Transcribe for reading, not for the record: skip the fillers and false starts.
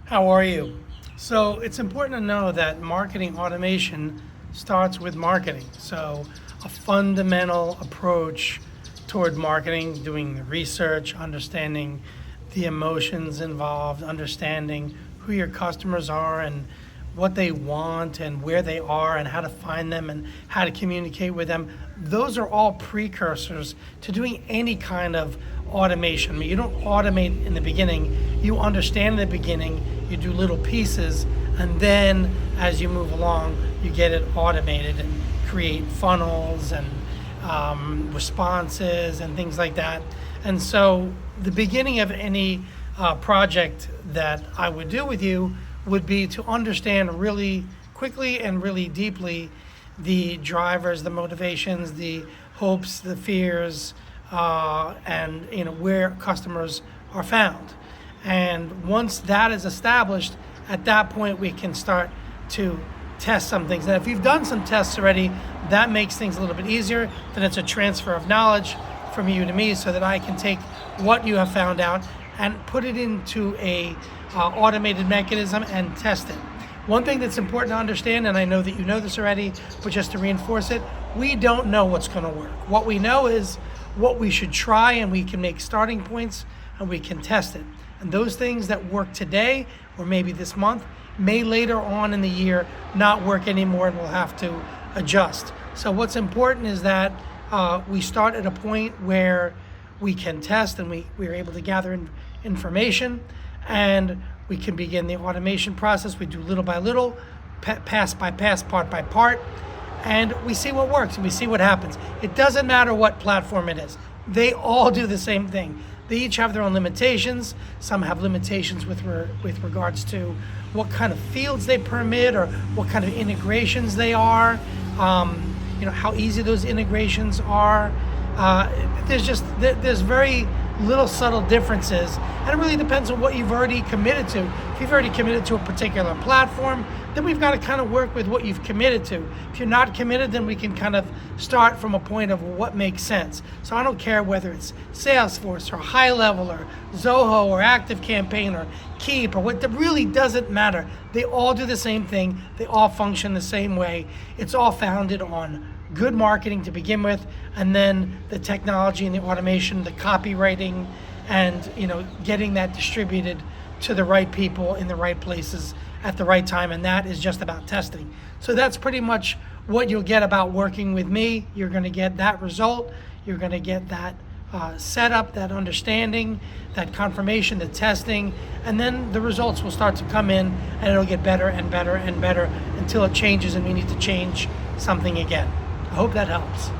How are you? So it's important to know that marketing automation starts with marketing. So a fundamental approach toward marketing, doing the research, understanding the emotions involved, understanding who your customers are and what they want and where they are and how to find them and how to communicate with them. Those are all precursors to doing any kind of automation. I mean, you don't automate in the beginning, you understand in the beginning, you do little pieces, and then as you move along, you get it automated and create funnels and responses and things like that. And so the beginning of any project that I would do with you would be to understand really quickly and really deeply the drivers, the motivations, the hopes, the fears, and where customers are found. And once that is established, at that point we can start to test some things. And if you've done some tests already, that makes things a little bit easier. Then it's a transfer of knowledge from you to me, so that I can take what you have found out and put it into a automated mechanism and test it. One thing that's important to understand, and I know that you know this already, but just to reinforce it, we don't know what's going to work. What we know is what we should try, and we can make starting points and we can test it. And those things that work today or maybe this month may later on in the year not work anymore, and we'll have to adjust. So what's important is that we start at a point where we can test and we are able to gather information, and we can begin the automation process. We do little by little, pass by pass, part by part, and we see what works and we see what happens. It doesn't matter what platform it is. They all do the same thing. They each have their own limitations. Some have limitations with regards to what kind of fields they permit or what kind of integrations they are, how easy those integrations are. There's very little subtle differences, and it really depends on what you've already committed to. If you've already committed to a particular platform, then we've got to kind of work with what you've committed to. If you're not committed, then we can kind of start from a point of what makes sense. So I don't care whether it's Salesforce or High Level or Zoho or ActiveCampaign or Keep or what, that really doesn't matter. They all do the same thing. They all function the same way. It's all founded on good marketing to begin with, and then the technology and the automation, the copywriting, and getting that distributed to the right people in the right places at the right time, and that is just about testing. So that's pretty much what you'll get about working with me. You're going to get that result, you're going to get that setup, that understanding, that confirmation, the testing, and then the results will start to come in, and it'll get better and better and better until it changes and we need to change something again. I hope that helps.